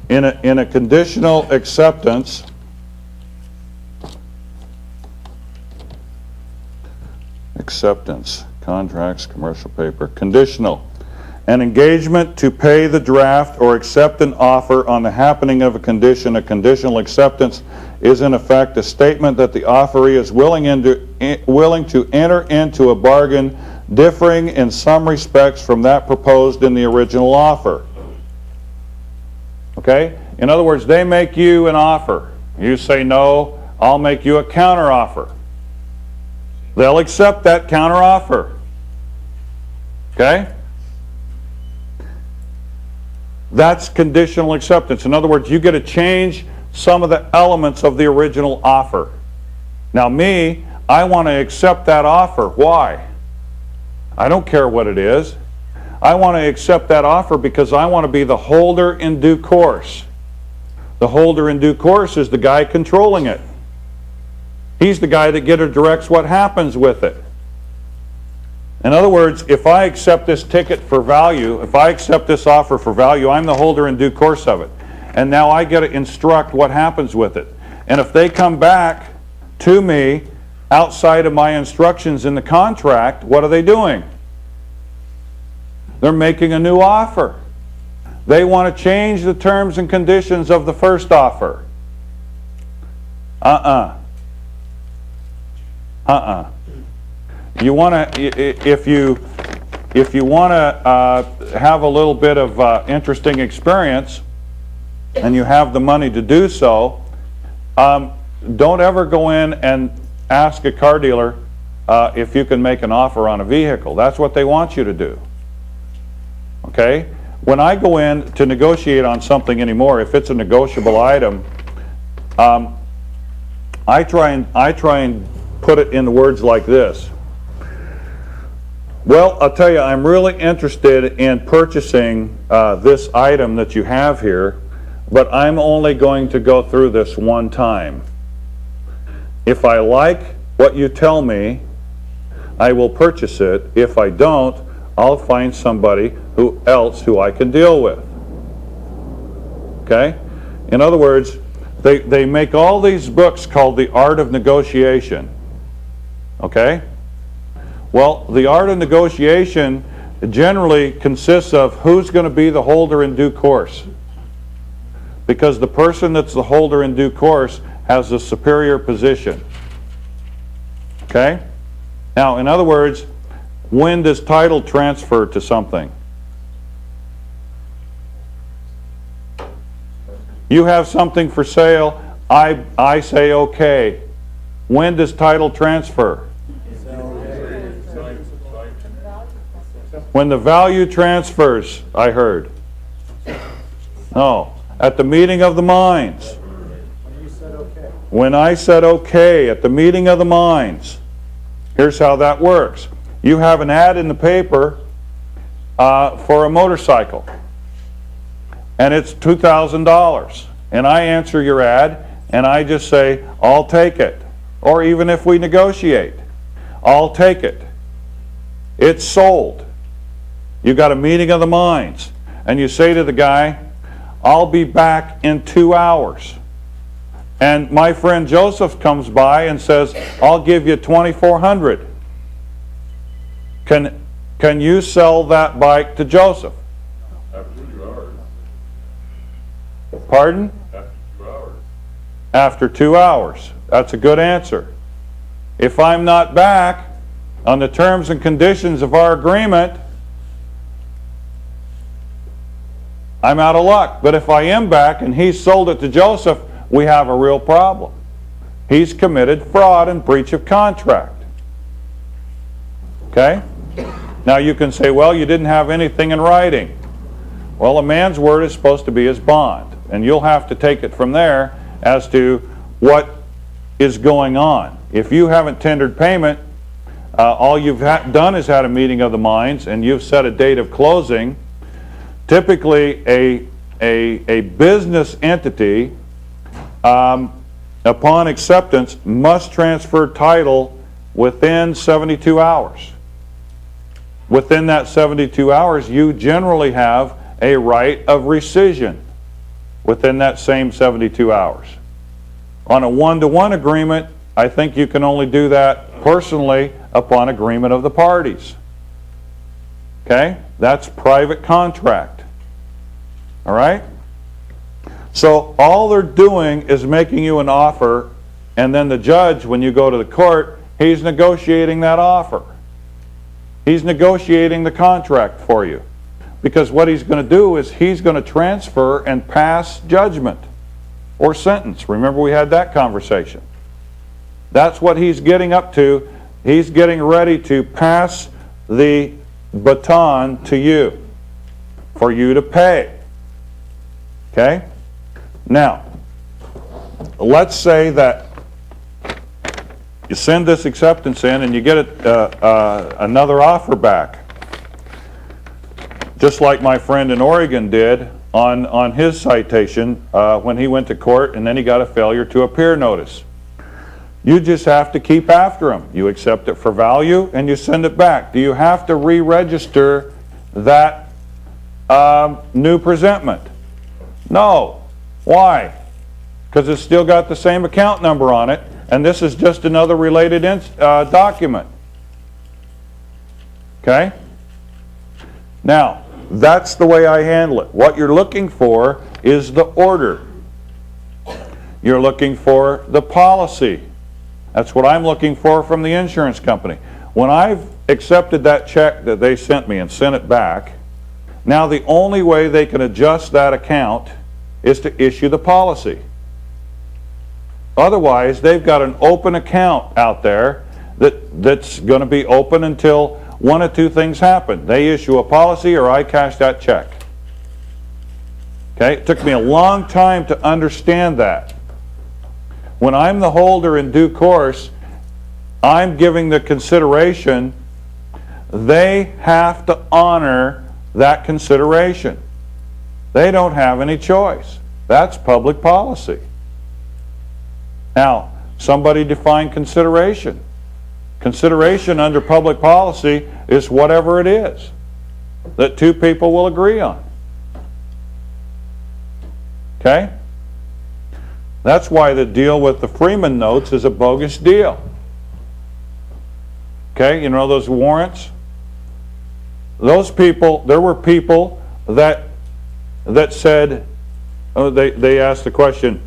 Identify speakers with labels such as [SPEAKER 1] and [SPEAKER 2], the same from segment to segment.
[SPEAKER 1] In a conditional acceptance, contracts, commercial paper, conditional. An engagement to pay the draft or accept an offer on the happening of a condition. A conditional acceptance is in effect a statement that the offeree is willing to enter into a bargain differing in some respects from that proposed in the original offer. Okay? In other words, they make you an offer. You say no, I'll make you a counter offer. They'll accept that counter offer. Okay? That's conditional acceptance. In other words, you get to change some of the elements of the original offer. Now me, I want to accept that offer. Why? I don't care what it is. I want to accept that offer because I want to be the holder in due course. The holder in due course is the guy controlling it. He's the guy that directs what happens with it. In other words, if I accept this ticket for value, if I accept this offer for value, I'm the holder in due course of it. And now I get to instruct what happens with it. And if they come back to me outside of my instructions in the contract, what are they doing? They're making a new offer. They want to change the terms and conditions of the first offer. You want to, if you want to have a little bit of interesting experience, and you have the money to do so, don't ever go in and ask a car dealer if you can make an offer on a vehicle. That's what they want you to do. Okay? When I go in to negotiate on something anymore, if it's a negotiable item, I try and put it in words like this. Well, I'll tell you, I'm really interested in purchasing this item that you have here, but I'm only going to go through this one time. If I like what you tell me, I will purchase it. If I don't, I'll find somebody else who I can deal with. Okay? In other words, they make all these books called The Art of Negotiation. Okay? Well, the art of negotiation generally consists of who's going to be the holder in due course. Because the person that's the holder in due course has a superior position. Okay? Now, in other words, when does title transfer to something? You have something for sale, I say okay. When does title transfer? When the value transfers, I heard. No, at the meeting of the minds. When I said okay at the meeting of the minds. Here's how that works. You have an ad in the paper for a motorcycle. And it's $2,000. And I answer your ad and I just say, I'll take it. Or even if we negotiate, I'll take it. It's sold. You got a meeting of the minds, and you say to the guy, I'll be back in 2 hours. And my friend Joseph comes by and says, I'll give you $2,400. Can you sell that bike to Joseph?
[SPEAKER 2] After 2 hours.
[SPEAKER 1] Pardon?
[SPEAKER 2] After 2 hours.
[SPEAKER 1] After 2 hours. That's a good answer. If I'm not back on the terms and conditions of our agreement, I'm out of luck. But if I am back and he's sold it to Joseph, we have a real problem. He's committed fraud and breach of contract. Okay? Now you can say, well, you didn't have anything in writing. Well, a man's word is supposed to be his bond. And you'll have to take it from there as to what is going on. If you haven't tendered payment, all you've done is had a meeting of the minds and you've set a date of closing. Typically, a business entity, upon acceptance, must transfer title within 72 hours. Within that 72 hours, you generally have a right of rescission. within that same 72 hours. On a one-to-one agreement, I think you can only do that personally upon agreement of the parties. Okay? That's private contract. All right? So all they're doing is making you an offer, and then the judge, when you go to the court, he's negotiating that offer. He's negotiating the contract for you. Because what he's going to do is he's going to transfer and pass judgment or sentence. Remember, we had that conversation. That's what he's getting up to. He's getting ready to pass the baton to you for you to pay. Okay? Now, let's say that you send this acceptance in and you get another offer back. Just like my friend in Oregon did on his citation when he went to court, and then he got a failure to appear notice. You just have to keep after him. You accept it for value and you send it back. Do you have to re-register that new presentment? No. Why? Because it's still got the same account number on it, and this is just another related document. Okay? Now, that's the way I handle it. What you're looking for is the order. You're looking for the policy. That's what I'm looking for from the insurance company. When I've accepted that check that they sent me and sent it back, now the only way they can adjust that account is to issue the policy. Otherwise, they've got an open account out there that's going to be open until one of two things happen. They issue a policy or I cash that check. Okay? It took me a long time to understand that. When I'm the holder in due course, I'm giving the consideration. They have to honor that consideration. They don't have any choice. That's public policy. Now, somebody define consideration. Consideration under public policy is whatever it is that two people will agree on. Okay? That's why the deal with the Freeman notes is a bogus deal. Okay? You know those warrants? Those people, there were people that said, they asked the question,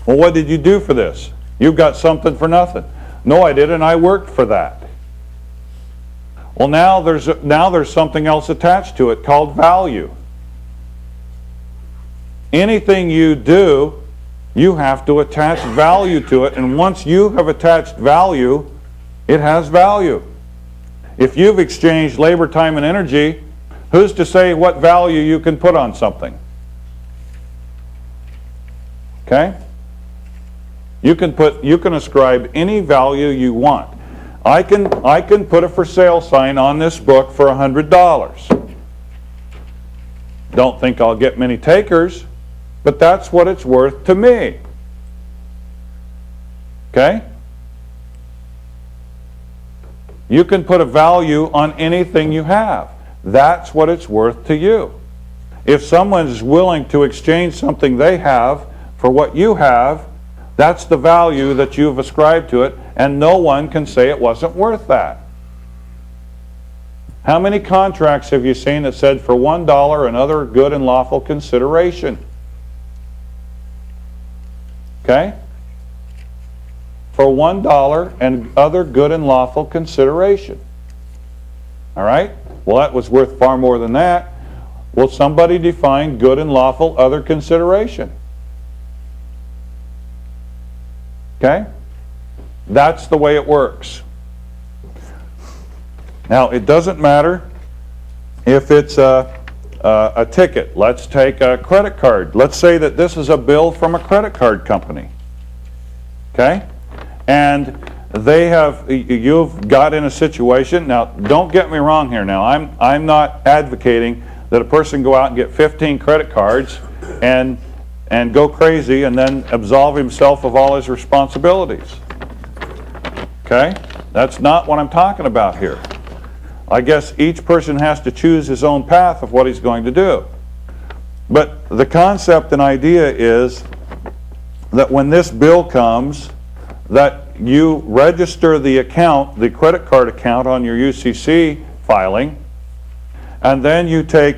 [SPEAKER 1] well, what did you do for this? You've got something for nothing. No, I didn't. I worked for that. Well, now there's something else attached to it called value. Anything you do, you have to attach value to it, and once you have attached value, it has value. If you've exchanged labor, time, and energy, who's to say what value you can put on something? Okay? You can ascribe any value you want. I can put a for sale sign on this book for $100. Don't think I'll get many takers, but that's what it's worth to me. Okay? You can put a value on anything you have. That's what it's worth to you. If someone is willing to exchange something they have for what you have, that's the value that you've ascribed to it, and no one can say it wasn't worth that. How many contracts have you seen that said for $1 and other good and lawful consideration? Okay? For $1 and other good and lawful consideration. All right? Well, that was worth far more than that. Will somebody define good and lawful other consideration? Okay? That's the way it works. Now, it doesn't matter if it's a ticket. Let's take a credit card. Let's say that this is a bill from a credit card company. Okay? And you've got in a situation. Now, don't get me wrong here. Now, I'm not advocating that a person go out and get 15 credit cards and go crazy and then absolve himself of all his responsibilities. Okay? That's not what I'm talking about here. I guess each person has to choose his own path of what he's going to do. But the concept and idea is that when this bill comes, that you register the account, the credit card account on your UCC filing, and then you take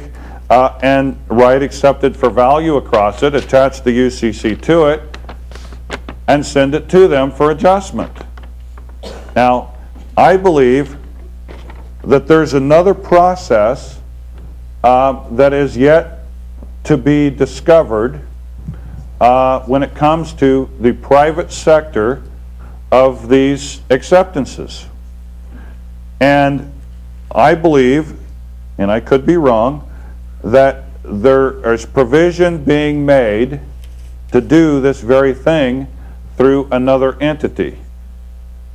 [SPEAKER 1] and write accepted for value across it, attach the UCC to it, and send it to them for adjustment. Now, I believe that there's another process that is yet to be discovered when it comes to the private sector of these acceptances. And I believe, and I could be wrong, that there is provision being made to do this very thing through another entity.